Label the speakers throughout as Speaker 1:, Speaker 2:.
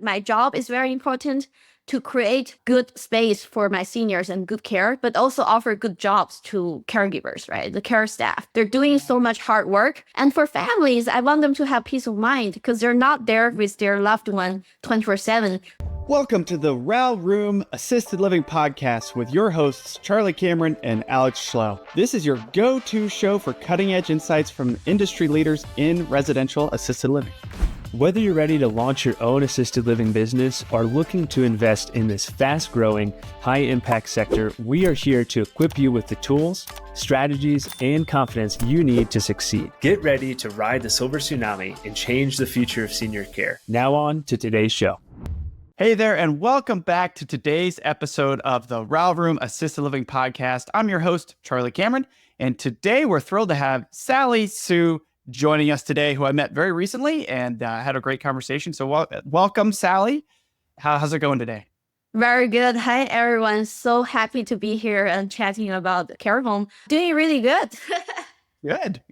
Speaker 1: my job is very important to create good space for my seniors and good care, but also offer good jobs to caregivers, right? The care staff. They're doing so much hard work. And for families, I want them to have peace of mind because they're not there with their loved one 24/7.
Speaker 2: Welcome to the Row Room Assisted Living Podcast with your hosts, Charlie Cameron and Alex Schlow. This is your go-to show for cutting-edge insights from industry leaders in residential assisted living.
Speaker 3: Whether you're ready to launch your own assisted living business or looking to invest in this fast-growing, high-impact sector, we are here to equip you with the tools, strategies, and confidence you need to succeed. Get ready to ride the silver tsunami and change the future of senior care. Now on to today's show.
Speaker 2: Hey there, and welcome back to today's episode of the Row Room Assisted Living Podcast. I'm your host, Charlie Cameron, and today we're thrilled to have Sally Sue joining us today, who I met very recently and had a great conversation. So welcome, Sally. How's it going today?
Speaker 1: Very good. Hi, everyone. So happy to be here and chatting about care home. Doing really good.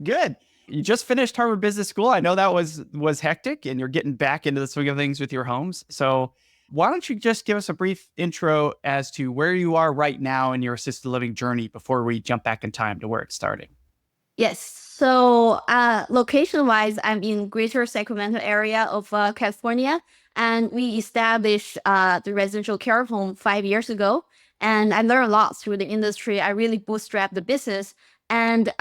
Speaker 2: Good. You just finished Harvard Business School. I know that was hectic, and you're getting back into the swing of things with your homes. So why don't you just give us a brief intro as to where you are right now in your assisted living journey before we jump back in time to where it's starting?
Speaker 1: Yes. So location-wise, I'm in Greater Sacramento area of California, and we established the residential care home 5 years ago. And I learned a lot through the industry. I really bootstrapped the business. And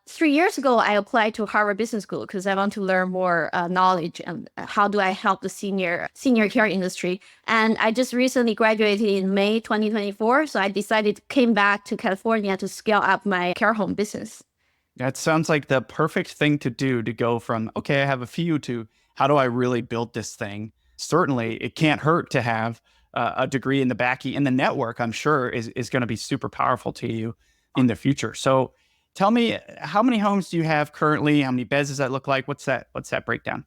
Speaker 1: 3 years ago, I applied to Harvard Business School because I want to learn more knowledge and how do I help the senior care industry. And I just recently graduated in May 2024. So I came back to California to scale up my care home business.
Speaker 2: That sounds like the perfect thing to do, to go from, okay, I have a few, to how do I really build this thing? Certainly, it can't hurt to have a degree in the backing, and the network, I'm sure, is going to be super powerful to you in the future. So tell me, how many homes do you have currently? How many beds does that look like? What's that breakdown?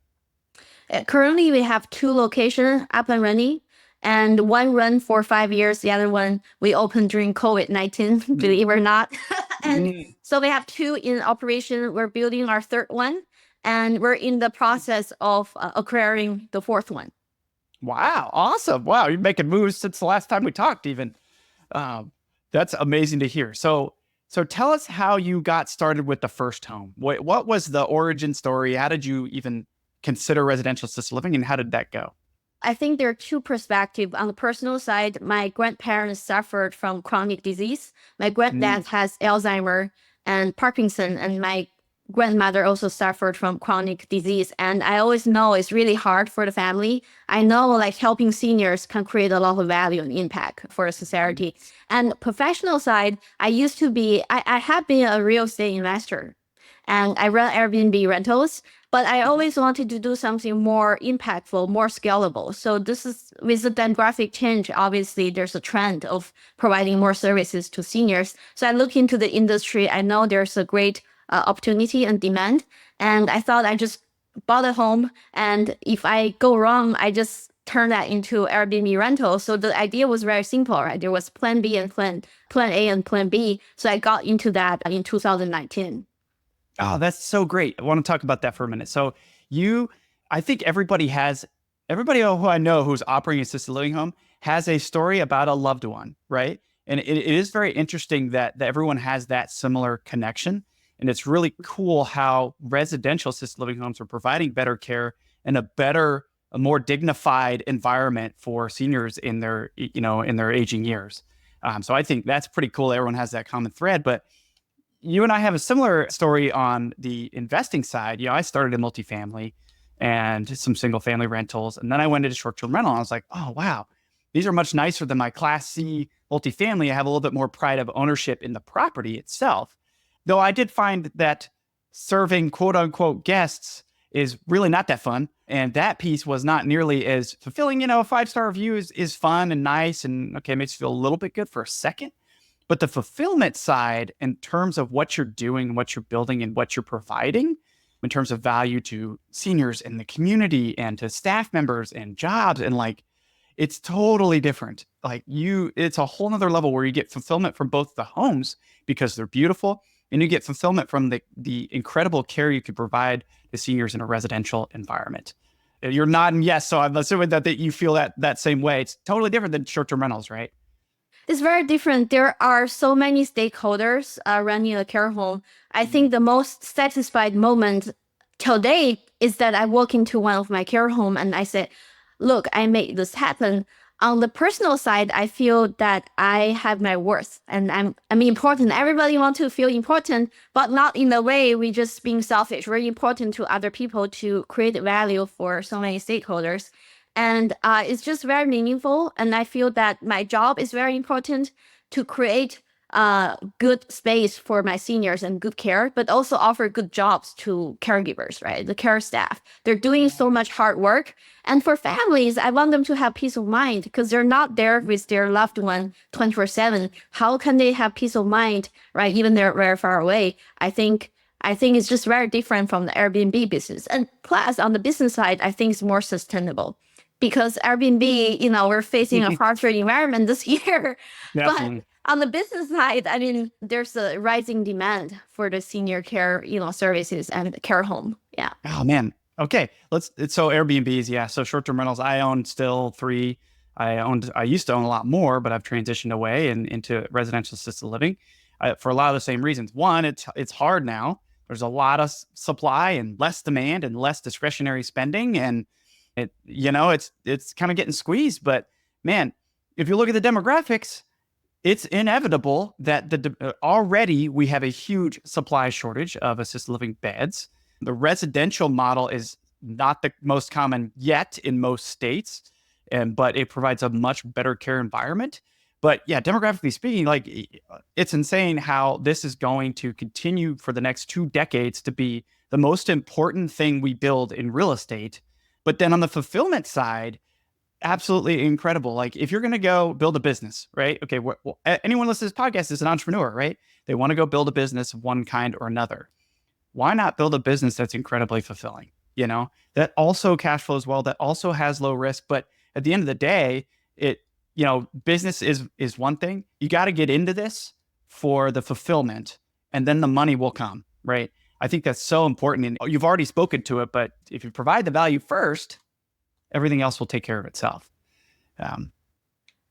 Speaker 1: Currently, we have 2 locations up and running, and one run for 5 years. The other one we opened during COVID-19, believe it or not. And so we have 2 in operation. We're building our 3rd one, and we're in the process of acquiring the 4th one.
Speaker 2: Wow. Awesome. Wow. You're making moves since the last time we talked even. That's amazing to hear. So tell us how you got started with the first home. What was the origin story? How did you even consider residential assisted living, and how did that go?
Speaker 1: I think there are 2 perspectives. On the personal side, my grandparents suffered from chronic disease. My granddad has Alzheimer's and Parkinson, and my grandmother also suffered from chronic disease. And I always know it's really hard for the family. I know like helping seniors can create a lot of value and impact for a society. And professional side, I have been a real estate investor, and I run Airbnb rentals, but I always wanted to do something more impactful, more scalable. So this is, with the demographic change, obviously there's a trend of providing more services to seniors. So I look into the industry. I know there's a great opportunity and demand. And I thought I just bought a home, and if I go wrong, I just turn that into Airbnb rental. So the idea was very simple, right? There was plan B and plan A and plan B. So I got into that in 2019.
Speaker 2: Oh, that's so great. I want to talk about that for a minute. So I think everybody who I know who's operating an assisted living home has a story about a loved one, right? And it is very interesting that everyone has that similar connection. And it's really cool how residential assisted living homes are providing better care and a more dignified environment for seniors in their aging years. So I think that's pretty cool. Everyone has that common thread. But you and I have a similar story on the investing side. I started in multifamily and some single family rentals, and then I went into short-term rental. And I was like, oh, wow, these are much nicer than my Class C multifamily. I have a little bit more pride of ownership in the property itself. Though I did find that serving quote unquote guests is really not that fun. And that piece was not nearly as fulfilling. A 5-star review is fun and nice and okay, makes you feel a little bit good for a second. But the fulfillment side, in terms of what you're doing, what you're building, and what you're providing in terms of value to seniors in the community and to staff members and jobs, and it's totally different. It's a whole nother level where you get fulfillment from both the homes because they're beautiful, and you get fulfillment from the incredible care you could provide to seniors in a residential environment. You're nodding yes, so I'm assuming that you feel that same way. It's totally different than short-term rentals, right?
Speaker 1: It's very different. There are so many stakeholders running a care home. I think the most satisfied moment till date is that I walk into one of my care home and I said, look, I made this happen. On the personal side, I feel that I have my worth and I'm important. Everybody wants to feel important, but not in the way we just being selfish. Very important to other people to create value for so many stakeholders. And it's just very meaningful. And I feel that my job is very important to create good space for my seniors and good care, but also offer good jobs to caregivers, right? The care staff. They're doing so much hard work. And for families, I want them to have peace of mind because they're not there with their loved one 24/7. How can they have peace of mind, right? Even they're very far away. I think it's just very different from the Airbnb business. And plus, on the business side, I think it's more sustainable because Airbnb, we're facing a harsher environment this year.
Speaker 2: Definitely.
Speaker 1: But on the business side, I mean, there's a rising demand for the senior care, services and care home. Yeah.
Speaker 2: Oh man. Okay. So Airbnbs, yeah. So short-term rentals, I own still 3. I used to own a lot more, but I've transitioned away and into residential assisted living for a lot of the same reasons. One, it's hard now. There's a lot of supply and less demand and less discretionary spending, and it's kind of getting squeezed. But man, if you look at the demographics, it's inevitable that already we have a huge supply shortage of assisted living beds. The residential model is not the most common yet in most states, but it provides a much better care environment. But yeah, demographically speaking, like it's insane how this is going to continue for the next 2 decades to be the most important thing we build in real estate. But then on the fulfillment side, absolutely incredible. Like if you're going to go build a business, right? Okay, anyone listening to this podcast is an entrepreneur, right? They want to go build a business of one kind or another. Why not build a business that's incredibly fulfilling? That also cash flows well, that also has low risk. But at the end of the day, business is one thing. You got to get into this for the fulfillment, and then the money will come, right? I think that's so important. And you've already spoken to it, but if you provide the value first, everything else will take care of itself.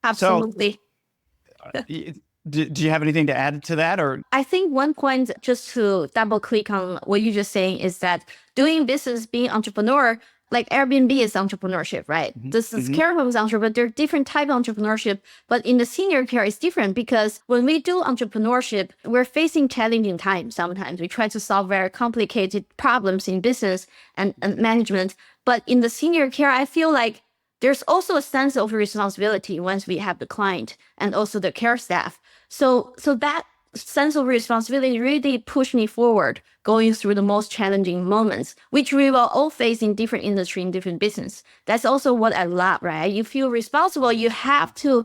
Speaker 1: Absolutely.
Speaker 2: Do you have anything to add to that? Or
Speaker 1: I think one point, just to double click on what you're just saying, is that doing business, being entrepreneur, like Airbnb is entrepreneurship, right?
Speaker 2: Mm-hmm.
Speaker 1: This is care homes entrepreneur. There are different type of entrepreneurship, but in the senior care, it's different because when we do entrepreneurship, we're facing challenging times. Sometimes we try to solve very complicated problems in business and management. But in the senior care, I feel like there's also a sense of responsibility once we have the client and also the care staff. So that sense of responsibility really pushed me forward going through the most challenging moments, which we will all face in different industry, in different business. That's also what I love, right? You feel responsible. You have to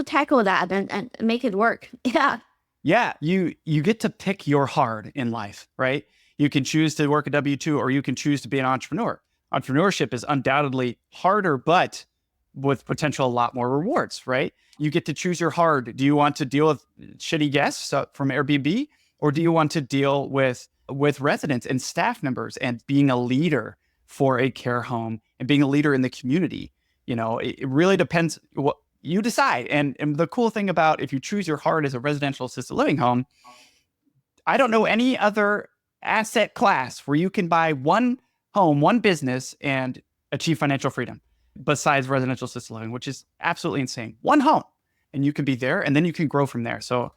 Speaker 1: tackle that and make it work. Yeah.
Speaker 2: Yeah, you get to pick your hard in life, right? You can choose to work a W-2 or you can choose to be an entrepreneur. Entrepreneurship is undoubtedly harder, but with potential a lot more rewards, right? You get to choose your hard. Do you want to deal with shitty guests from Airbnb, or do you want to deal with residents and staff members and being a leader for a care home and being a leader in the community? It really depends what you decide. And the cool thing about if you choose your hard as a residential assisted living home, I don't know any other asset class where you can buy one home, one business, and achieve financial freedom besides residential assisted living, which is absolutely insane. One home, and you can be there, and then you can grow from there. So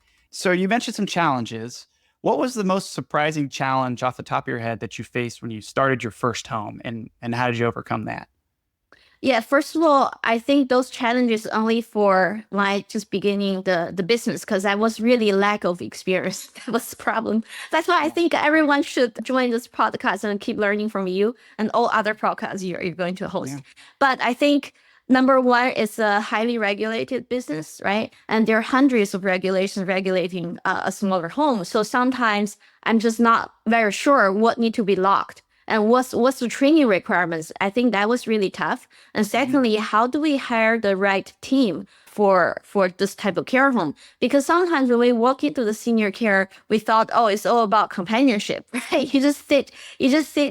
Speaker 2: you mentioned some challenges. What was the most surprising challenge off the top of your head that you faced when you started your first home, and how did you overcome that?
Speaker 1: Yeah, first of all, I think those challenges only for my just beginning the business because I was really lack of experience. That was the problem. That's why I think everyone should join this podcast and keep learning from you and all other podcasts you're going to host.
Speaker 2: Yeah.
Speaker 1: But I think number one is a highly regulated business, right? And there are hundreds of regulations regulating a smaller home. So sometimes I'm just not very sure what need to be locked. And what's the training requirements? I think that was really tough. And secondly, how do we hire the right team for this type of care home? Because sometimes when we walk into the senior care, we thought, oh, it's all about companionship, right? You just sit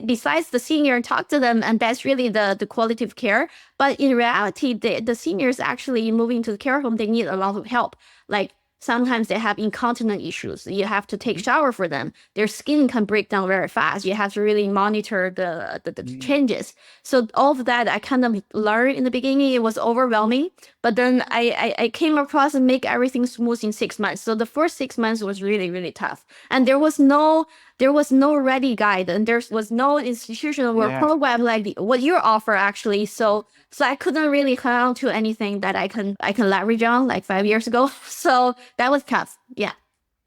Speaker 1: besides the senior and talk to them, and that's really the quality of care. But in reality, the seniors actually moving to the care home, they need a lot of help. Like sometimes they have incontinence issues. You have to take shower for them. Their skin can break down very fast. You have to really monitor the changes. So all of that I kind of learned in the beginning. It was overwhelming, but then I came across and make everything smooth in 6 months. So the first 6 months was really, really tough. And there was no ready guide, and there was no institutional or program like what you offer actually. So I couldn't really cling on to anything that I can leverage on like 5 years ago. So that was tough. Yeah.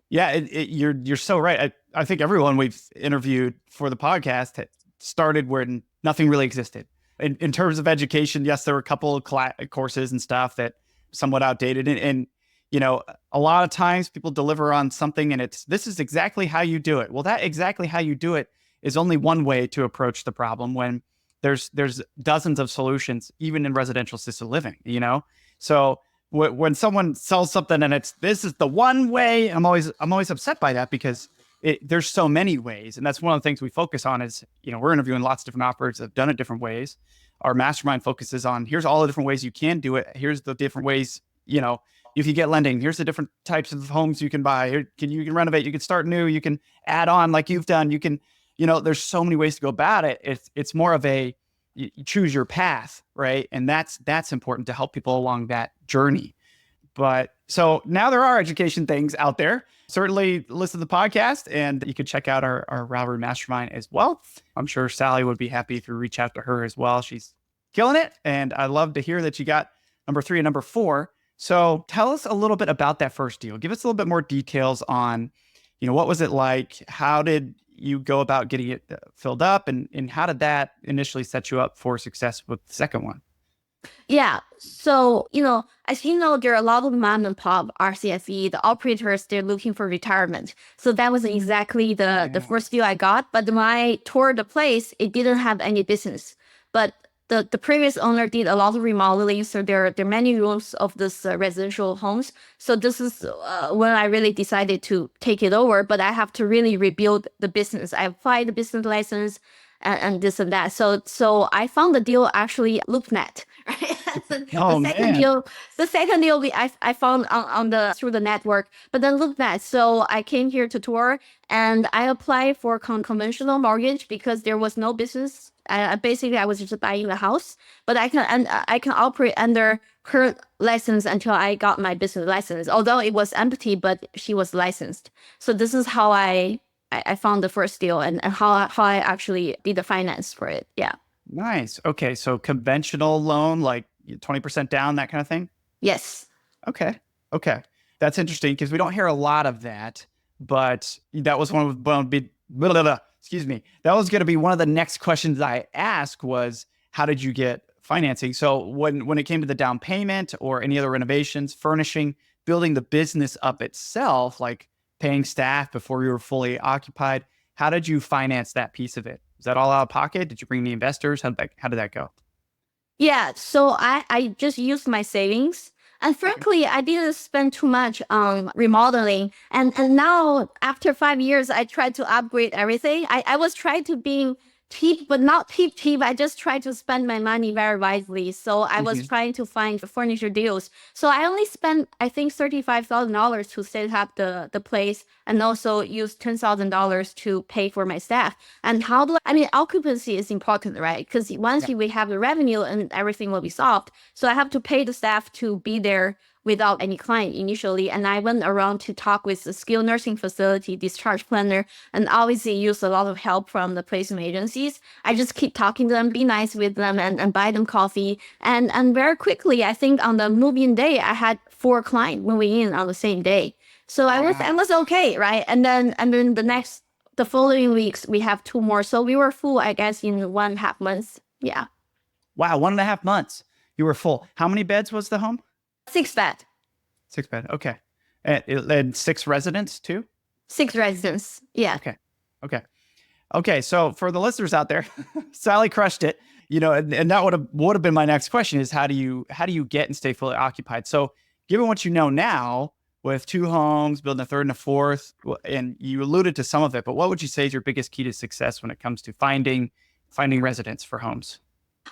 Speaker 2: Yeah, you're so right. I think everyone we've interviewed for the podcast had started where nothing really existed. In terms of education, yes, there were a couple of courses and stuff that somewhat outdated. And you know, a lot of times people deliver on something and this is exactly how you do it. Well, that exactly how you do it is only one way to approach the problem when there's dozens of solutions, even in residential assisted living, you know? So when someone sells something and this is the one way, I'm always upset by that because there's so many ways. And that's one of the things we focus on is, you know, we're interviewing lots of different operators that have done it different ways. Our mastermind focuses on here's all the different ways you can do it. Here's the different ways, you know, if you get lending, here's the different types of homes you can buy. You can renovate, you can start new, you can add on like you've done. You can, you know, there's so many ways to go about it. It's more of you choose your path, right? And that's important to help people along that journey. But so now there are education things out there. Certainly listen to the podcast and you can check out our Rivalry Mastermind as well. I'm sure Sally would be happy if you reach out to her as well. She's killing it. And I love to hear that you got number 3 and number 4. So tell us a little bit about that first deal. Give us a little bit more details on, you know, what was it like? How did you go about getting it filled up? And how did that initially set you up for success with the second one?
Speaker 1: Yeah. So, you know, as you know, there are a lot of mom and pop RCFE, the operators, they're looking for retirement. So that was exactly the first deal I got. But when I toured the place, it didn't have any business. But the previous owner did a lot of remodeling. So there are many rooms of this residential homes. So this is when I really decided to take it over. But I have to really rebuild the business. I applied the business license and this and that. So I found the deal actually LoopNet. Right? The second deal I found through the network, but then LoopNet. So I came here to tour and I applied for conventional mortgage because there was no business. Basically, I was just buying the house, but I can operate under her license until I got my business license. Although it was empty, but she was licensed. So this is how I found the first deal and how I actually did the finance for it. Yeah.
Speaker 2: Nice. Okay. So conventional loan, like 20% down, that kind of thing?
Speaker 1: Yes.
Speaker 2: Okay. That's interesting because we don't hear a lot of that, but that was that was going to be one of the next questions I asked was, how did you get financing? So when it came to the down payment or any other renovations, furnishing, building the business up itself, like paying staff before you were fully occupied, how did you finance that piece of it? Was that all out of pocket? Did you bring the investors? How did that go?
Speaker 1: Yeah, so I just used my savings. And frankly, I didn't spend too much on remodeling. And now, after 5 years, I tried to upgrade everything. I was trying to be cheap, but not cheap. I just tried to spend my money very wisely. So I was trying to find furniture deals. So I only spent, I think, $35,000 to set up the place and also use $10,000 to pay for my staff. And occupancy is important, right? Because once we have the revenue and everything will be solved. So I have to pay the staff to be there without any client initially. And I went around to talk with the skilled nursing facility, discharge planner, and obviously use a lot of help from the placement agencies. I just keep talking to them, be nice with them and buy them coffee. And very quickly, I think on the move-in day, I had 4 clients moving in on the same day. So I was okay, right? And then the following weeks, we have 2 more. So we were full, I guess, in 1.5 months. Yeah.
Speaker 2: Wow, 1.5 months. You were full. How many beds was the home?
Speaker 1: 6 bed.
Speaker 2: 6 bed. Okay. And 6 residents too?
Speaker 1: 6 residents. Yeah.
Speaker 2: Okay. Okay, so for the listeners out there, Sally crushed it. And that would have been my next question is how do you get and stay fully occupied? So given what you know now with 2 homes, building a third and a fourth, and you alluded to some of it, but what would you say is your biggest key to success when it comes to finding residents for homes?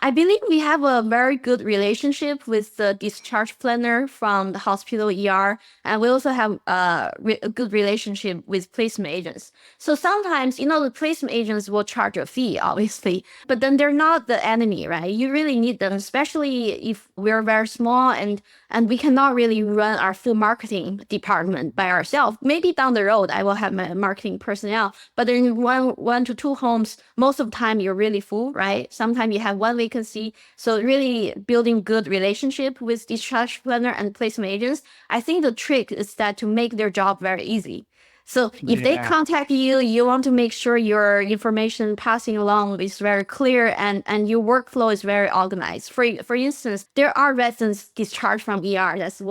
Speaker 1: I believe we have a very good relationship with the discharge planner from the hospital ER, and we also have a good relationship with placement agents. So sometimes, the placement agents will charge a fee, obviously, but then they're not the enemy, right? You really need them, especially if we're very small and we cannot really run our field marketing department by ourselves. Maybe down the road, I will have my marketing personnel, but in one to 2 homes, most of the time you're really full, right? Sometimes you have one vacancy. So really building good relationship with discharge planner and placement agents. I think the trick is that to make their job very easy. So if they contact you, you want to make sure your information passing along is very clear and your workflow is very organized. For instance, there are residents discharged from ER. That's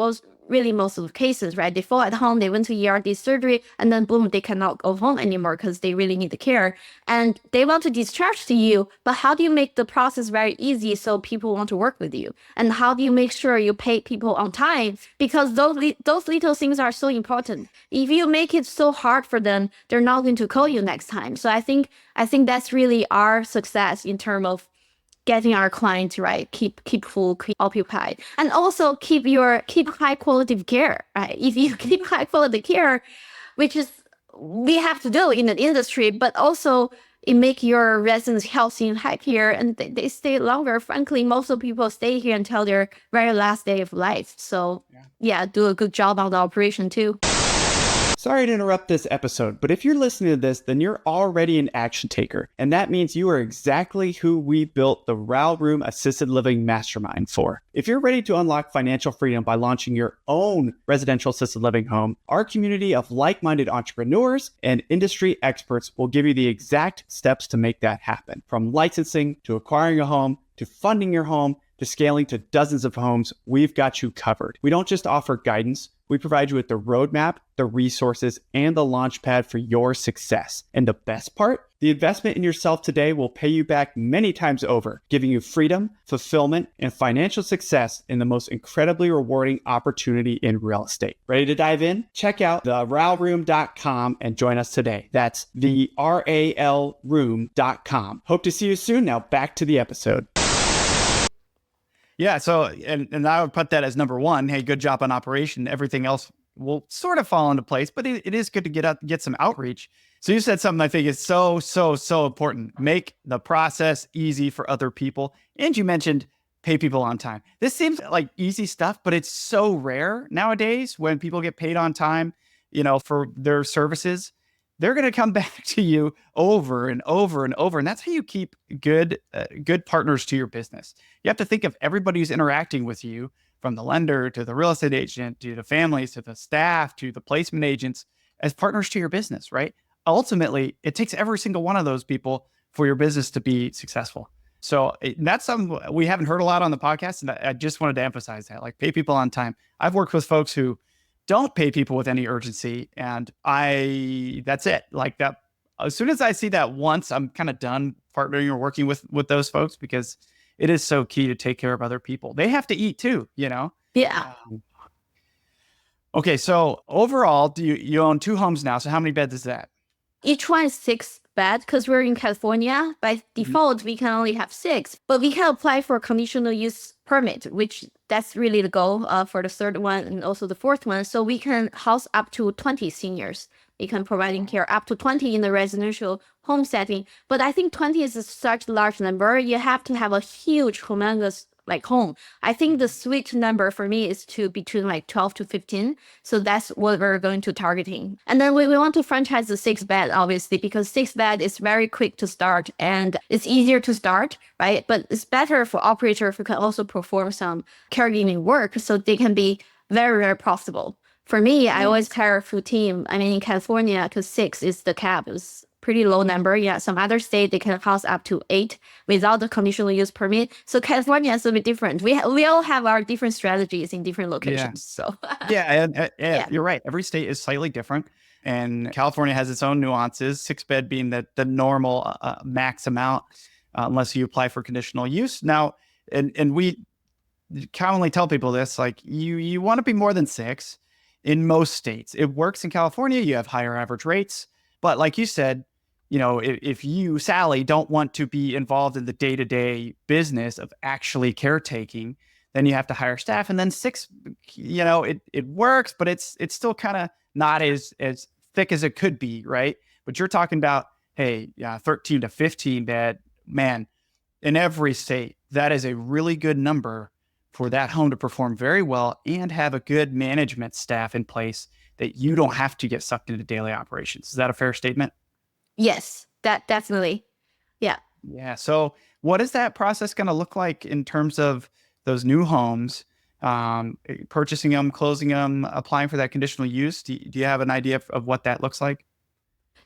Speaker 1: really most of the cases, right? They fall at home, they went to ER, did surgery, and then boom, they cannot go home anymore because they really need the care. And they want to discharge to you, but how do you make the process very easy so people want to work with you? And how do you make sure you pay people on time? Because those little things are so important. If you make it so hard for them, they're not going to call you next time. So I think that's really our success in terms of getting our clients right, keep full, keep occupied, and also keep high quality care. Right, if you keep high quality care, which is we have to do in the industry, but also it make your residents healthy and happier, and they stay longer. Frankly, most of people stay here until their very last day of life. So yeah, do a good job on the operation too.
Speaker 4: Sorry to interrupt this episode, but if you're listening to this, then you're already an action taker. And that means you are exactly who we built the Rao Room Assisted Living Mastermind for. If you're ready to unlock financial freedom by launching your own residential assisted living home, our community of like-minded entrepreneurs and industry experts will give you the exact steps to make that happen. From licensing to acquiring a home to funding your home to scaling to dozens of homes, we've got you covered. We don't just offer guidance, we provide you with the roadmap, the resources, and the launch pad for your success. And the best part? The investment in yourself today will pay you back many times over, giving you freedom, fulfillment, and financial success in the most incredibly rewarding opportunity in real estate. Ready to dive in? Check out theralroom.com and join us today. That's the RALroom.com. Hope to see you soon. Now back to the episode.
Speaker 2: Yeah. So, and I would put that as number one. Hey, good job on operation. Everything else will sort of fall into place, but it is good to get some outreach. So you said something I think is so important. Make the process easy for other people. And you mentioned pay people on time. This seems like easy stuff, but it's so rare nowadays when people get paid on time, for their services. They're going to come back to you over and over and over. And that's how you keep good partners to your business. You have to think of everybody who's interacting with you, from the lender to the real estate agent, to the families, to the staff, to the placement agents, as partners to your business, right? Ultimately, it takes every single one of those people for your business to be successful. So that's something we haven't heard a lot on the podcast. And I just wanted to emphasize that, like, pay people on time. I've worked with folks who don't pay people with any urgency. And that's it. Like that, as soon as I see that once, I'm kind of done partnering or working with those folks, because it is so key to take care of other people. They have to eat too,
Speaker 1: Yeah.
Speaker 2: Okay. So overall, you own 2 homes now. So how many beds is that?
Speaker 1: Each one is 6 beds because we're in California. By default, we can only have 6, but we can apply for a conditional use permit, which that's really the goal for the third one and also the fourth one. So we can house up to 20 seniors. We can providing care up to 20 in the residential home setting. But I think 20 is such a large number. You have to have a huge, humongous home. I think the sweet number for me is to between 12 to 15. So that's what we're going to targeting. And then we want to franchise the 6 bed, obviously, because 6 bed is very quick to start and it's easier to start, right? But it's better for operators who can also perform some caregiving work so they can be very, very profitable. For me, I always hire a full team. I mean, in California, because 6 is the cap, it's pretty low number. Yeah, some other state they can house up to 8 without the conditional use permit. So California is a bit different. We all have our different strategies in different locations. So
Speaker 2: yeah, you're right. Every state is slightly different. And California has its own nuances, 6-bed being the normal max amount, unless you apply for conditional use. Now, and we commonly tell people this, like you want to be more than 6 in most states. It works in California. You have higher average rates. But like you said, if you, Sally, don't want to be involved in the day-to-day business of actually caretaking, then you have to hire staff. And then 6, it works, but it's still kind of not as thick as it could be, right? But you're talking about, hey, 13 to 15 bed, man, in every state, that is a really good number for that home to perform very well and have a good management staff in place that you don't have to get sucked into daily operations. Is that a fair statement?
Speaker 1: Yes, that definitely. Yeah.
Speaker 2: Yeah. So what is that process going to look like in terms of those new homes, purchasing them, closing them, applying for that conditional use? Do you have an idea of what that looks like?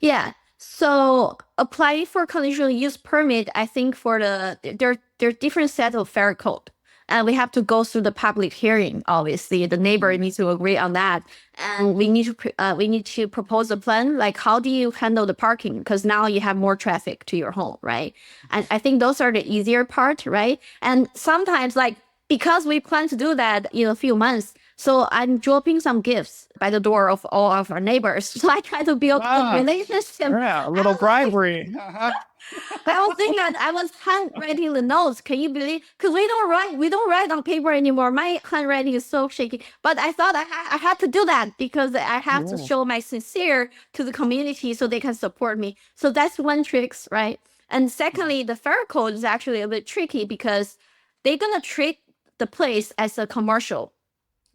Speaker 1: Yeah. So applying for conditional use permit, I think there are different set of fair code. And we have to go through the public hearing. Obviously, the neighbor needs to agree on that, and we need to propose a plan. Like, how do you handle the parking? Because now you have more traffic to your home, right? And I think those are the easier part, right? And sometimes, like, because we plan to do that in a few months, so I'm dropping some gifts by the door of all of our neighbors. So I try to build a relationship.
Speaker 2: Yeah, a little bribery.
Speaker 1: I was thinking that I was handwriting the notes. Can you believe? Because we don't write on paper anymore. My handwriting is so shaky. But I thought I had to do that because I have to show my sincere to the community so they can support me. So that's one trick, right? And secondly, the fair code is actually a bit tricky because they're gonna treat the place as a commercial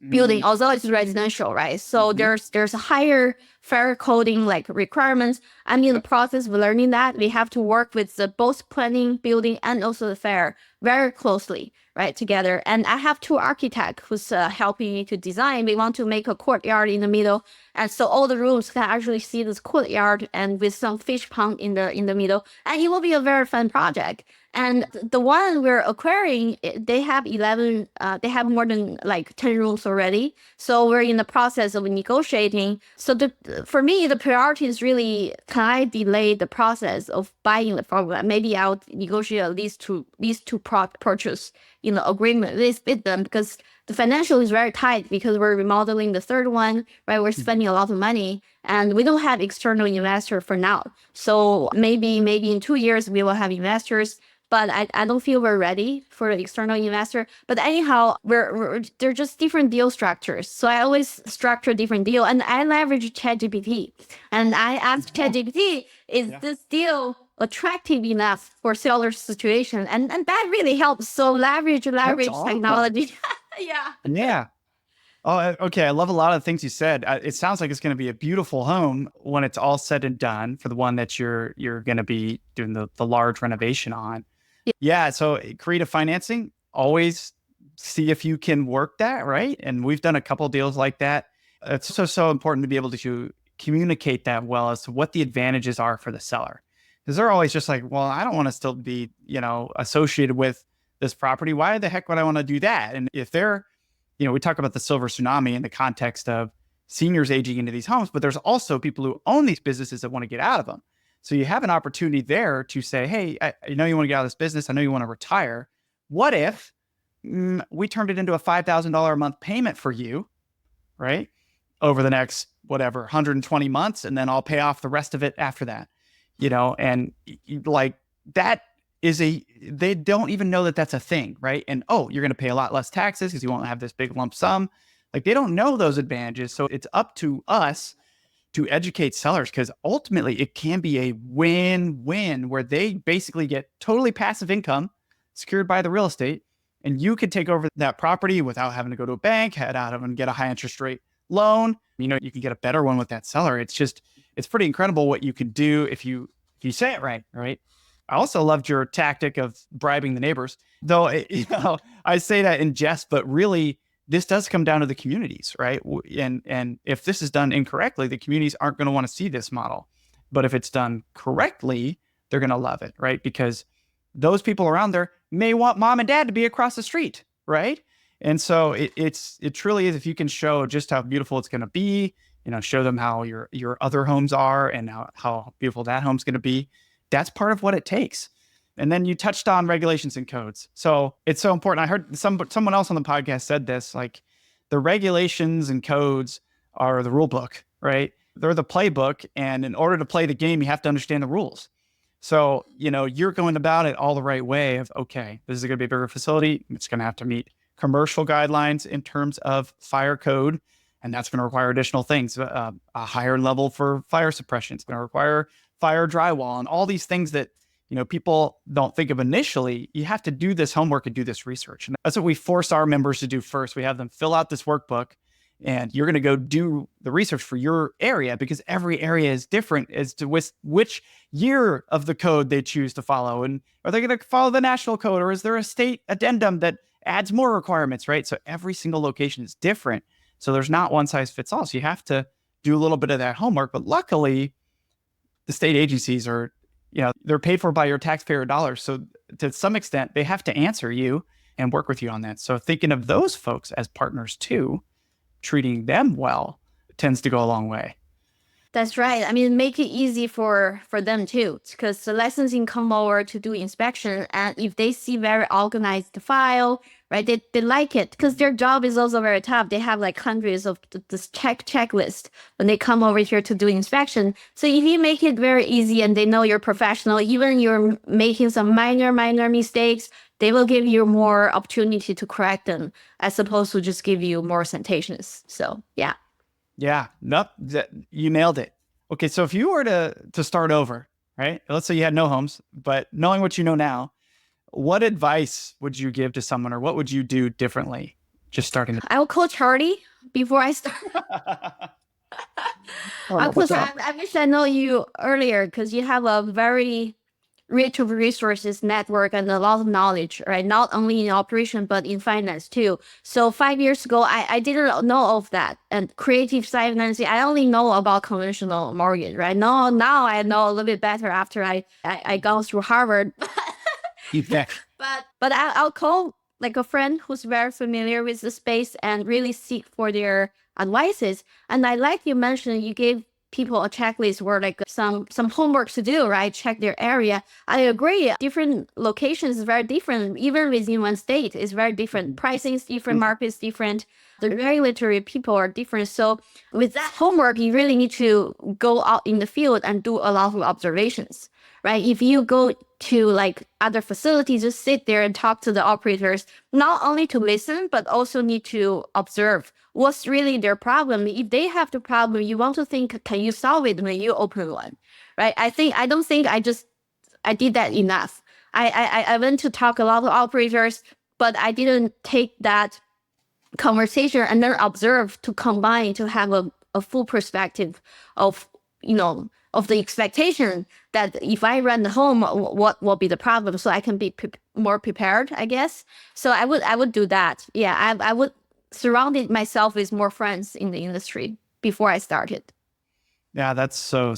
Speaker 1: building, although it's residential, right? So there's a higher fair coding like requirements. I'm in the process of learning that. We have to work with the both planning, building, and also the fair very closely, right, together. And I have 2 architects who's helping me to design. We want to make a courtyard in the middle, and so all the rooms can actually see this courtyard and with some fish pond in the middle. And it will be a very fun project. And the one we're acquiring, they have they have more than like 10 rooms already. So we're in the process of negotiating. So for me, the priority is really, can I delay the process of buying the property? Maybe I'll negotiate at least two purchase agreement with them, because the financial is very tight because we're remodeling the third one, right? We're spending a lot of money and we don't have external investor for now. So maybe in 2 years we will have investors. But I don't feel we're ready for the external investor. But anyhow, they're just different deal structures. So I always structure different deal, and I leverage ChatGPT. And I asked ChatGPT, is this deal attractive enough for seller's situation? And that really helps. So leverage technology. Yeah.
Speaker 2: Yeah. Oh, okay. I love a lot of the things you said. It sounds like it's going to be a beautiful home when it's all said and done for the one that you're going to be doing the large renovation on. Yeah. So creative financing, always see if you can work that, right? And we've done a couple deals like that. It's so important to be able to communicate that well as to what the advantages are for the seller. Because they're always just like, well, I don't want to still be, associated with this property. Why the heck would I want to do that? And if they're, we talk about the silver tsunami in the context of seniors aging into these homes, but there's also people who own these businesses that want to get out of them. So you have an opportunity there to say, hey, I know you want to get out of this business. I know you want to retire. What if we turned it into a $5,000 a month payment for you, right? Over the next, 120 months, and then I'll pay off the rest of it after that, and like that is they don't even know that that's a thing, right? And, you're going to pay a lot less taxes because you won't have this big lump sum. Like, they don't know those advantages. So it's up to us to educate sellers, because ultimately it can be a win-win where they basically get totally passive income secured by the real estate, and you could take over that property without having to go to a bank, head out and get a high interest rate loan. You can get a better one with that seller. It's pretty incredible what you can do if you say it right? I also loved your tactic of bribing the neighbors, though, I say that in jest, but really this does come down to the communities, right? And if this is done incorrectly, the communities aren't going to want to see this model. But if it's done correctly, they're going to love it, right? Because those people around there may want mom and dad to be across the street, right? And so it truly is, if you can show just how beautiful it's going to be show them how your other homes are and how beautiful that home's going to be. That's part of what it takes. And then you touched on regulations and codes. So it's so important. I heard someone else on the podcast said this, like the regulations and codes are the rule book, right? They're the playbook. And in order to play the game, you have to understand the rules. So, you're going about it all the right way of, okay, this is going to be a bigger facility. It's going to have to meet commercial guidelines in terms of fire code. And that's going to require additional things, a higher level for fire suppression. It's going to require fire drywall and all these things that, people don't think of initially. You have to do this homework and do this research. And that's what we force our members to do first. We have them fill out this workbook, and you're going to go do the research for your area, because every area is different as to which year of the code they choose to follow. And are they going to follow the national code, or is there a state addendum that adds more requirements, right? So every single location is different. So there's not one size fits all. So you have to do a little bit of that homework. But luckily, the state agencies are, they're paid for by your taxpayer dollars. So to some extent, they have to answer you and work with you on that. So thinking of those folks as partners too, treating them well tends to go a long way.
Speaker 1: That's right. I mean, make it easy for them too, because the licensing come over to do inspection, and if they see very organized file, right, they like it, because their job is also very tough. They have like hundreds of this checklist when they come over here to do inspection. So if you make it very easy and they know you're professional, even you're making some minor mistakes, they will give you more opportunity to correct them, as opposed to just give you more citations. So yeah.
Speaker 2: Yeah, nope, you nailed it. Okay, so if you were to start over, right? Let's say you had no homes, but knowing what you know now, what advice would you give to someone, or what would you do differently just starting?
Speaker 1: I will call Charlie before I start. Because I wish I know you earlier, because you have a very rich of resources network and a lot of knowledge, right? Not only in operation, but in finance too. So 5 years ago, I didn't know of that. And creative side financing, I only know about conventional mortgage, right? Now I know a little bit better after I gone through Harvard.
Speaker 2: Yeah.
Speaker 1: But I'll call like a friend who's very familiar with the space and really seek for their advices. And I like you mentioned, you gave people a checklist where like some homework to do, right? Check their area. I agree. Different locations is very different. Even within one state is very different. Pricing is different. Market is different. The regulatory people are different. So with that homework, you really need to go out in the field and do a lot of observations, right? If you go to like other facilities, just sit there and talk to the operators, not only to listen, but also need to observe what's really their problem. If they have the problem, you want to think, can you solve it when you open one, right? I don't think I did that enough. I went to talk a lot of operators, but I didn't take that conversation and then observe to combine to have a full perspective of, of the expectation that if I run the home, what will be the problem, so I can be more prepared, I guess. So I would do that. Yeah, I would surrounded myself with more friends in the industry before I started.
Speaker 2: Yeah, that's so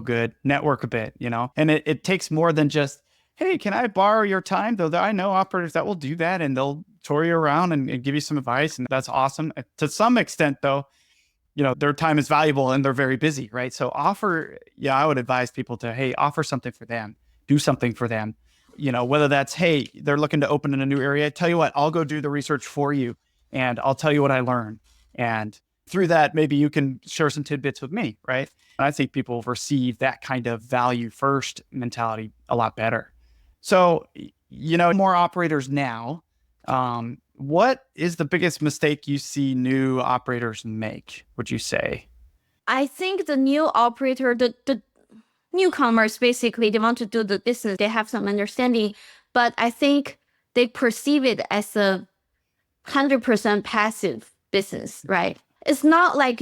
Speaker 2: good. Network a bit, and it takes more than just, hey, can I borrow your time? Though I know operators that will do that, and they'll tour you around and give you some advice. And that's awesome. To some extent though, their time is valuable and they're very busy, right? So I would advise people to, hey, offer something for them, do something for them, whether that's, hey, they're looking to open in a new area. Tell you what, I'll go do the research for you and I'll tell you what I learned. And through that, maybe you can share some tidbits with me, right? And I think people receive that kind of value first mentality a lot better. So, more operators now, what is the biggest mistake you see new operators make, would you say?
Speaker 1: I think the new operator, the newcomers, basically, they want to do the business. They have some understanding, but I think they perceive it as a 100% passive business, right? It's not like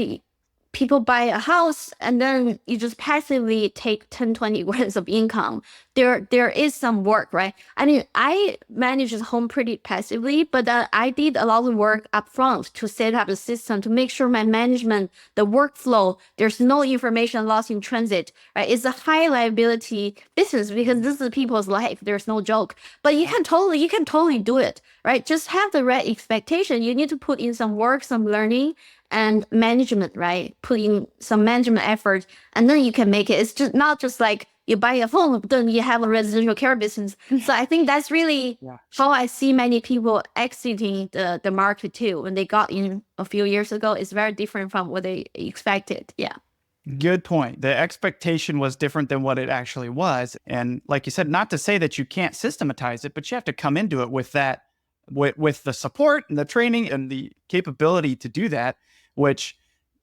Speaker 1: people buy a house and then you just passively take 10, 20 grand of income. There is some work, right? I mean, I manage the home pretty passively, but I did a lot of work up front to set up the system to make sure my management, the workflow, there's no information lost in transit, right? It's a high liability business because this is people's life. There's no joke, but you can totally do it, right? Just have the right expectation. You need to put in some work, some learning, and management, right? Put in some management effort, and then you can make it. It's just not just like you buy a home, then you have a residential care business. So I think that's really how I see many people exiting the market too. When they got in a few years ago, it's very different from what they expected. Yeah.
Speaker 2: Good point. The expectation was different than what it actually was. And like you said, not to say that you can't systematize it, but you have to come into it with that, with the support and the training and the capability to do that, which,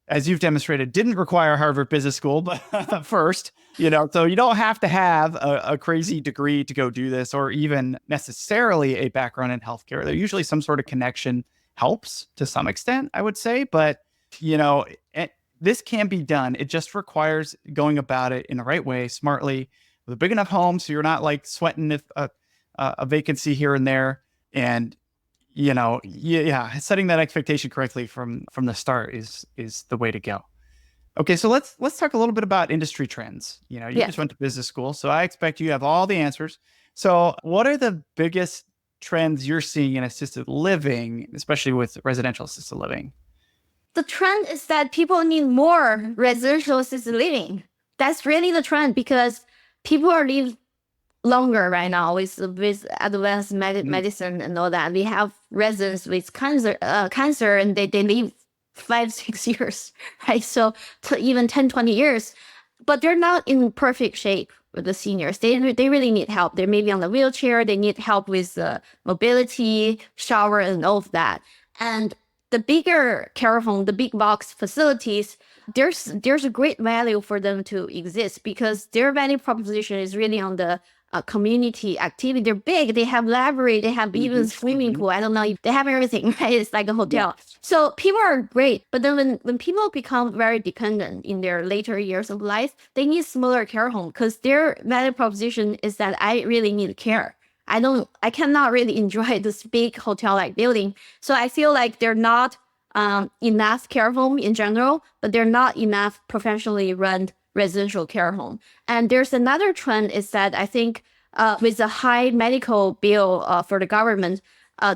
Speaker 2: as you've demonstrated, didn't require Harvard Business School, but first, so you don't have to have a crazy degree to go do this, or even necessarily a background in healthcare. There usually some sort of connection helps to some extent, I would say, but this can be done. It just requires going about it in the right way, smartly, with a big enough home so you're not like sweating if a vacancy here and there. And setting that expectation correctly from the start is the way to go. Okay, so let's talk a little bit about industry trends. You just went to business school, so I expect you have all the answers. So what are the biggest trends you're seeing in assisted living, especially with residential assisted living?
Speaker 1: The trend is that people need more residential assisted living. That's really the trend, because people are living longer right now with advanced medicine and all that. We have residents with cancer, and they live 5-6 years, right? So even 10-20 years, but they're not in perfect shape with the seniors. They really need help. They may be on the wheelchair. They need help with mobility, shower, and all of that. And the bigger care home, the big box facilities, there's a great value for them to exist, because their value proposition is really on the community activity. They're big. They have library. They have even swimming pool. I don't know. They have everything, right? It's like a hotel. So people are great. But then when people become very dependent in their later years of life, they need smaller care home, because their value proposition is that I really need care. I cannot really enjoy this big hotel-like building. So I feel like they're not enough care home in general, but they're not enough professionally run residential care home. And there's another trend is that I think with a high medical bill for the government,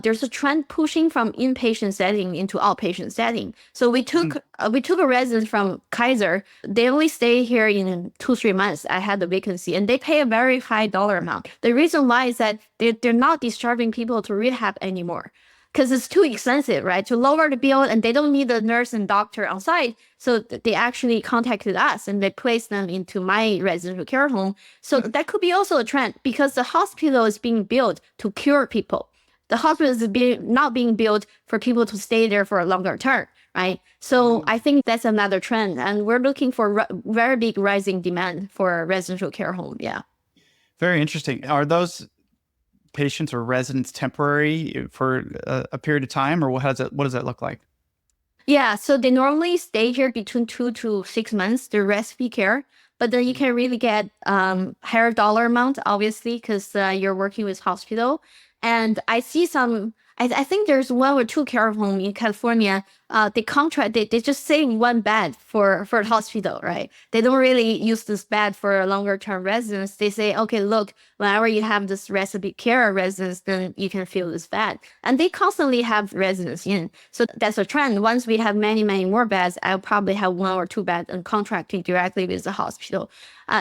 Speaker 1: there's a trend pushing from inpatient setting into outpatient setting. So we took a resident from Kaiser. They only stay here in 2-3 months. I had the vacancy, and they pay a very high dollar amount. The reason why is that they're not discharging people to rehab anymore, because it's too expensive, right? To lower the bill, and they don't need a nurse and doctor on site. So they actually contacted us, and they placed them into my residential care home. So that could be also a trend, because the hospital is being built to cure people. The hospital is not being built for people to stay there for a longer term, right? So I think that's another trend. And we're looking for very big rising demand for residential care home. Yeah.
Speaker 2: Very interesting. Are those patients or residents temporary for a period of time, or what does that look like?
Speaker 1: Yeah, so they normally stay here between 2 to 6 months, the recipe care. But then you can really get higher dollar amount, obviously, because you're working with hospital. And I see I think there's 1 or 2 care home in California. They just save 1 bed for the hospital, right? They don't really use this bed for a longer term residence. They say, okay, look, whenever you have this recipe care residence, then you can fill this bed. And they constantly have residents in. So that's a trend. Once we have many, many more beds, I'll probably have 1 or 2 beds and contracting directly with the hospital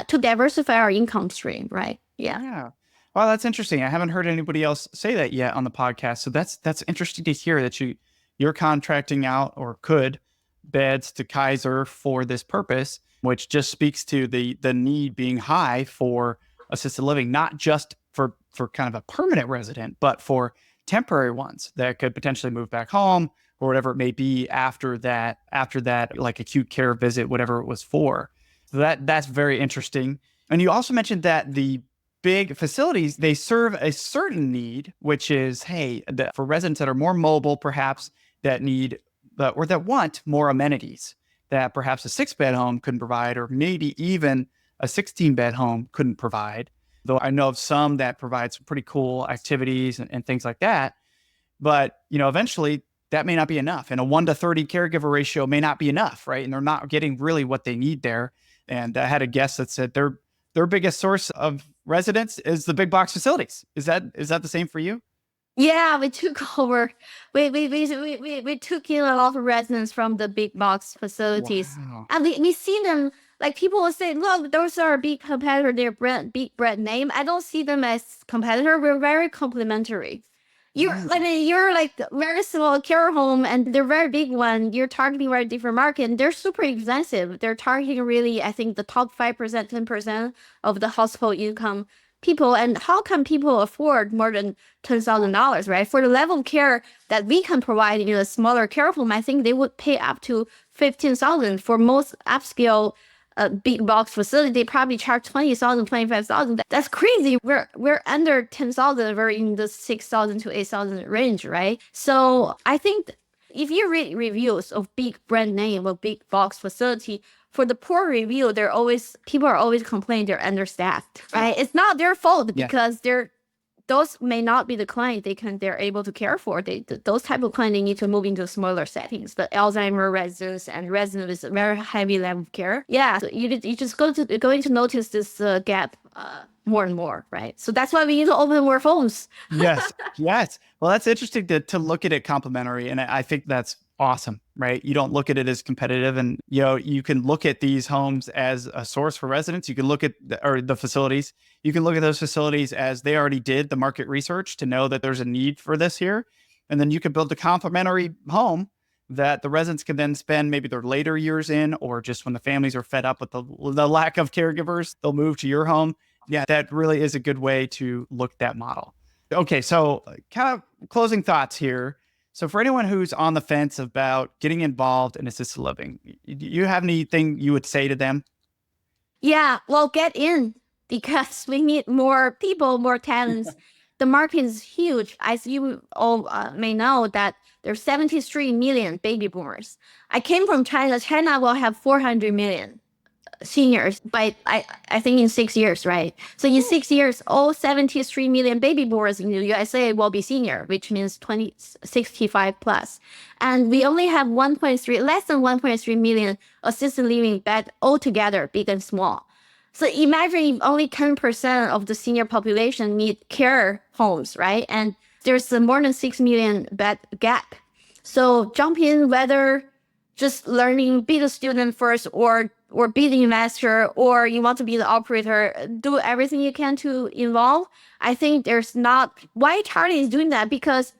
Speaker 1: to diversify our income stream, right? Yeah.
Speaker 2: Well, that's interesting. I haven't heard anybody else say that yet on the podcast. So that's interesting to hear that you're contracting out, or could, beds to Kaiser for this purpose, which just speaks to the need being high for assisted living, not just for kind of a permanent resident, but for temporary ones that could potentially move back home or whatever it may be after that like acute care visit, whatever it was for. So that's very interesting. And you also mentioned that the big facilities, they serve a certain need, which is, for residents that are more mobile, perhaps, that need or that want more amenities that perhaps a 6-bed home couldn't provide, or maybe even a 16-bed home couldn't provide. Though I know of some that provide some pretty cool activities and things like that. But, eventually that may not be enough. And a 1-to-30 caregiver ratio may not be enough, right? And they're not getting really what they need there. And I had a guest that said their biggest source of residents is the big box facilities. Is that the same for you?
Speaker 1: Yeah, we took over. We took in a lot of residents from the big box facilities,
Speaker 2: Wow.
Speaker 1: and we see them like people will say, "Look, those are a big competitor. They're big brand name." I don't see them as competitor. We're very complementary. You're like very small care home, and they're very big one. You're targeting very different market, and they're super expensive. They're targeting really, I think, the top 5%, 10% of the household income people. And how can people afford more than $10,000, right? For the level of care that we can provide in a smaller care home, I think they would pay up to 15,000 for most upscale big box facility. They probably charge 20,000, 25,000. That's crazy. We're under 10,000. We're in the 6,000 to 8,000 range, right? So I think if you read reviews of big brand name or big box facility, for the poor review, people are always complaining they're understaffed, right? It's not their fault
Speaker 2: Yeah.
Speaker 1: because those may not be the client they're able to care for. Those type of clients, they need to move into smaller settings. The Alzheimer residents and residents with very heavy level of care. Yeah, so you just going to notice this gap more and more, right? So that's why we need to open more phones.
Speaker 2: Yes. Yes. Well, that's interesting to look at it complementary. And I think that's awesome, right? You don't look at it as competitive, and, you can look at these homes as a source for residents. You can look at the facilities. You can look at those facilities as they already did the market research to know that there's a need for this here. And then you can build a complementary home that the residents can then spend maybe their later years in, or just when the families are fed up with the lack of caregivers, they'll move to your home. Yeah, that really is a good way to look at that model. Okay, so kind of closing thoughts here. So for anyone who's on the fence about getting involved in assisted living, do you have anything you would say to them?
Speaker 1: Yeah, well, get in because we need more people, more talents. The market is huge. As you all may know, that there's 73 million baby boomers. I came from China. China will have 400 million seniors by I think in 6 years, right? So in 6 years, all 73 million baby boomers in the USA will be senior, which means 65 plus. And we only have less than 1.3 million assisted living bed altogether, big and small. So imagine if only 10% of the senior population need care homes, right? And there's a more than 6 million bed gap. So jump in, whether just learning, be the student first, or be the investor, or you want to be the operator, do everything you can to involve. I think why Charlie is doing that, because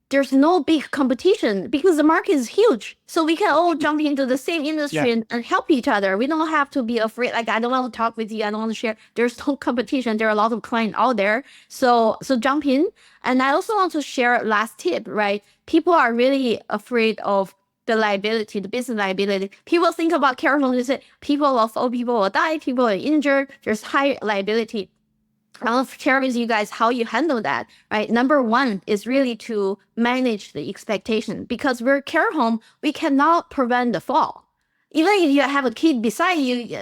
Speaker 1: there's no big competition, because the market is huge. So we can all jump into the same industry and help each other. We don't have to be afraid. Like, I don't want to talk with you. I don't want to share. There's no competition. There are a lot of clients out there. So jump in. And I also want to share last tip, right? People are really afraid of the liability, the business liability. People think about care homes, they say people will die, people are injured, there's high liability. I'll share with you guys how you handle that, right? Number one is really to manage the expectation, because we're a care home, we cannot prevent the fall. Even if you have a kid beside you,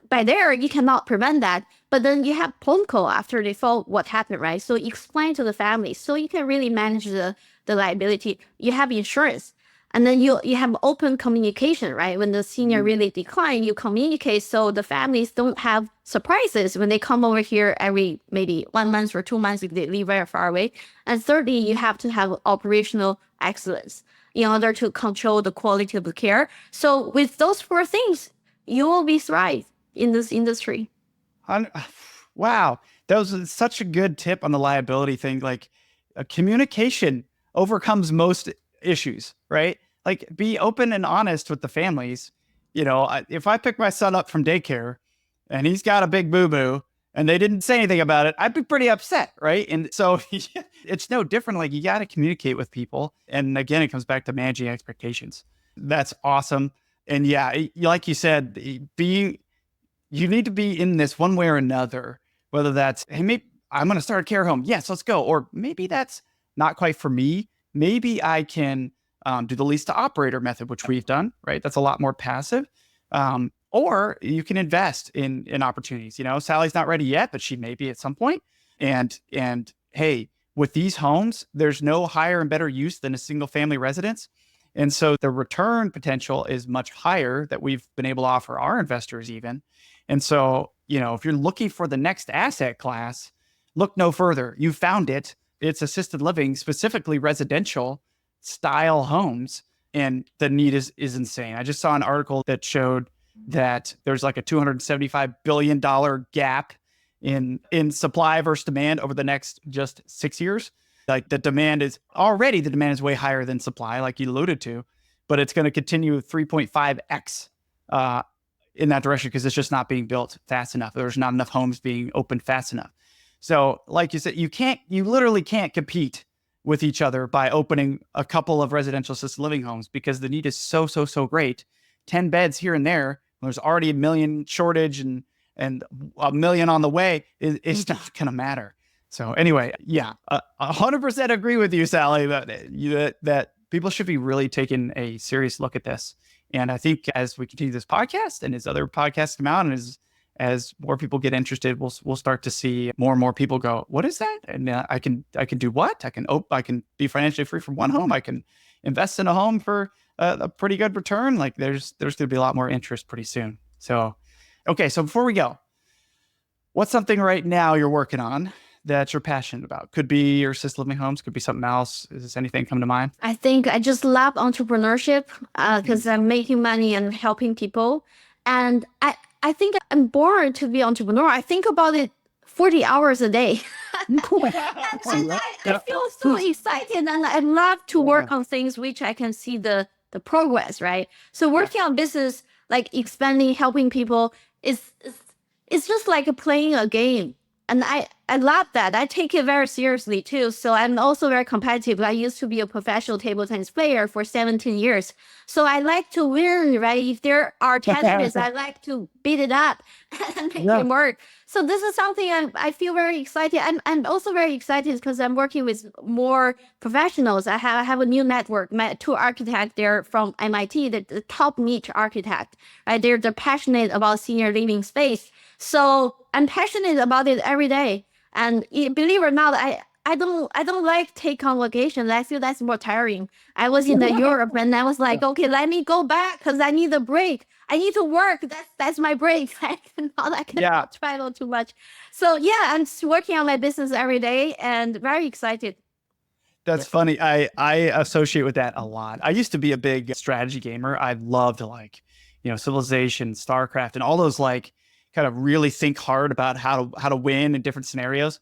Speaker 1: by there, you cannot prevent that. But then you have phone call after they fall, what happened, right? So explain to the family, so you can really manage the liability. You have insurance. And then you have open communication, right? When the senior really decline, you communicate so the families don't have surprises when they come over here every maybe 1 month or 2 months if they live very far away. And thirdly, you have to have operational excellence in order to control the quality of the care. So with those four things, you will be thrive in this industry.
Speaker 2: Wow, that was such a good tip on the liability thing. Like, communication overcomes most issues, right? Like, be open and honest with the families. If I pick my son up from daycare and he's got a big boo-boo and they didn't say anything about it, I'd be pretty upset, right? And so it's no different. Like, you got to communicate with people. And again, it comes back to managing expectations. That's awesome. And yeah, like you said, you need to be in this one way or another, whether that's, hey, maybe I'm going to start a care home. Yes, let's go. Or maybe that's not quite for me. Maybe I can do the lease to operator method, which we've done, right? That's a lot more passive. Or you can invest in opportunities. Sally's not ready yet, but she may be at some point. And hey, with these homes, there's no higher and better use than a single family residence. And so the return potential is much higher that we've been able to offer our investors even. And so, if you're looking for the next asset class, look no further. You found it. it's assisted living, specifically residential style homes. And the need is insane. I just saw an article that showed that there's like a $275 billion gap in supply versus demand over the next just 6 years. Like the demand is way higher than supply, like you alluded to, but it's going to continue 3.5x in that direction because it's just not being built fast enough. There's not enough homes being opened fast enough. So like you said, you literally can't compete with each other by opening a couple of residential assisted living homes because the need is so great. 10 beds here and there. There's already a million shortage and a million on the way. It's not going to matter. So anyway, yeah, 100% agree with you, Sally, that people should be really taking a serious look at this. And I think as we continue this podcast and as other podcasts come out and as more people get interested, we'll start to see more and more people go, what is that? And I can do what? I can be financially free from one home. I can invest in a home for a pretty good return. Like there's going to be a lot more interest pretty soon. So, okay. So before we go, what's something right now you're working on that you're passionate about? Could be your assisted living homes, could be something else. Is anything come to mind?
Speaker 1: I think I just love entrepreneurship because I'm making money and helping people. And I think I'm born to be an entrepreneur. I think about it 40 hours a day. and I feel so excited and I love to work on things which I can see the progress, right? So working on business, like expanding, helping people, it's just like playing a game. And I love that. I take it very seriously too. So I'm also very competitive. I used to be a professional table tennis player for 17 years. So I like to win, right? If there are challenges, I like to beat it up and make it work. So this is something I feel very excited. I'm also very excited because I'm working with more professionals. I have a new network. My two architects, they're from MIT, the top niche architect, right? They're passionate about senior living space. So I'm passionate about it every day. And believe it or not, I don't like take on vacations. I feel that's more tiring. I was in Europe and I was like, okay, let me go back because I need a break. I need to work. That's my break. I cannot travel too much. So yeah, I'm working on my business every day and very excited.
Speaker 2: That's funny. I associate with that a lot. I used to be a big strategy gamer. I loved Civilization, StarCraft, and all those kind of really think hard about how to win in different scenarios.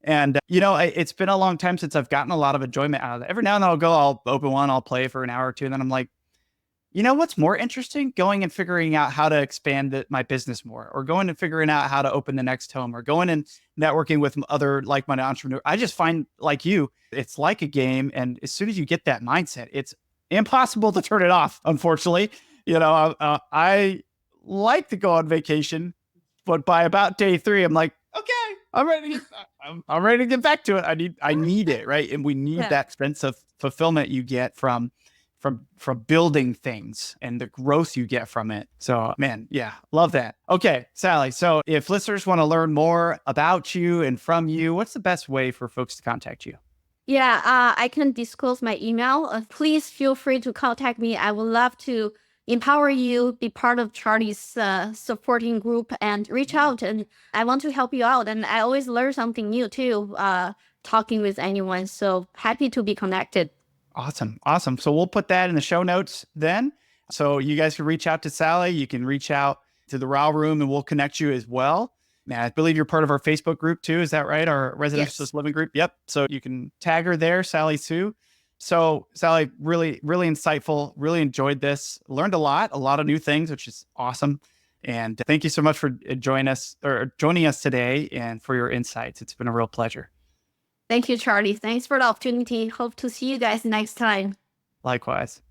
Speaker 2: And, it's been a long time since I've gotten a lot of enjoyment out of it. Every now and then I'll open one, I'll play for an hour or two. And then I'm like, what's more interesting? Going and figuring out how to expand my business more, or going and figuring out how to open the next home, or going and networking with other like-minded entrepreneurs. I just find, like you, it's like a game. And as soon as you get that mindset, it's impossible to turn it off, unfortunately. I like to go on vacation, but by about day 3, I'm like, okay, I'm ready to get back to it. I need it, right? And we need that sense of fulfillment you get from building things and the growth you get from it. So, man, yeah, love that. Okay, Sally. So, if listeners want to learn more about you and from you, what's the best way for folks to contact you?
Speaker 1: Yeah, I can disclose my email. Please feel free to contact me. I would love to empower you, be part of Charlie's supporting group, and reach out. And I want to help you out. And I always learn something new too, talking with anyone. So happy to be connected.
Speaker 2: Awesome. So we'll put that in the show notes then. So you guys can reach out to Sally. You can reach out to the RAL Room and we'll connect you as well. Now, I believe you're part of our Facebook group too. Is that right? Our residential living group. Yep. So you can tag her there, Sally Sue. So Sally, really, really insightful, really enjoyed this, learned a lot of new things, which is awesome. And thank you so much for joining us today and for your insights. It's been a real pleasure.
Speaker 1: Thank you, Charlie. Thanks for the opportunity. Hope to see you guys next time.
Speaker 2: Likewise.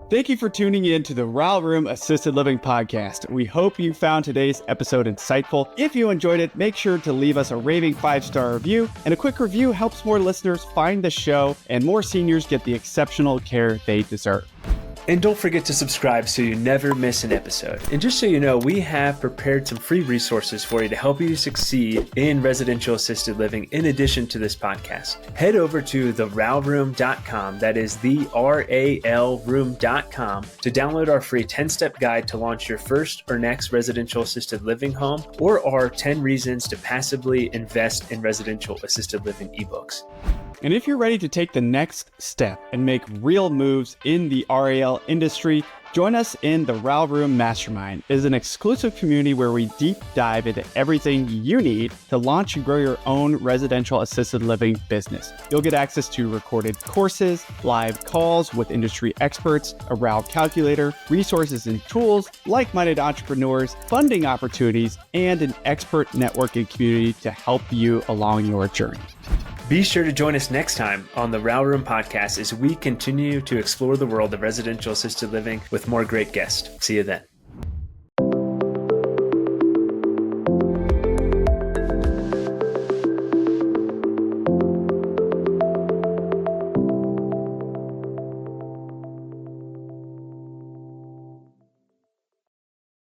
Speaker 4: Thank you for tuning in to the RAL Room Assisted Living Podcast. We hope you found today's episode insightful. If you enjoyed it, make sure to leave us a raving 5-star review. And a quick review helps more listeners find the show and more seniors get the exceptional care they deserve.
Speaker 3: And don't forget to subscribe so you never miss an episode. And just so you know, we have prepared some free resources for you to help you succeed in residential assisted living in addition to this podcast. Head over to theralroom.com, that is theralroom.com, to download our free 10-step guide to launch your first or next residential assisted living home, or our 10 reasons to passively invest in residential assisted living ebooks.
Speaker 4: And if you're ready to take the next step and make real moves in the RAL industry, join us in the RAL Room Mastermind. It is an exclusive community where we deep dive into everything you need to launch and grow your own residential assisted living business. You'll get access to recorded courses, live calls with industry experts, a RAL calculator, resources and tools, like-minded entrepreneurs, funding opportunities, and an expert networking community to help you along your journey.
Speaker 3: Be sure to join us next time on the RAL Room podcast as we continue to explore the world of residential assisted living with more great guests. See you then.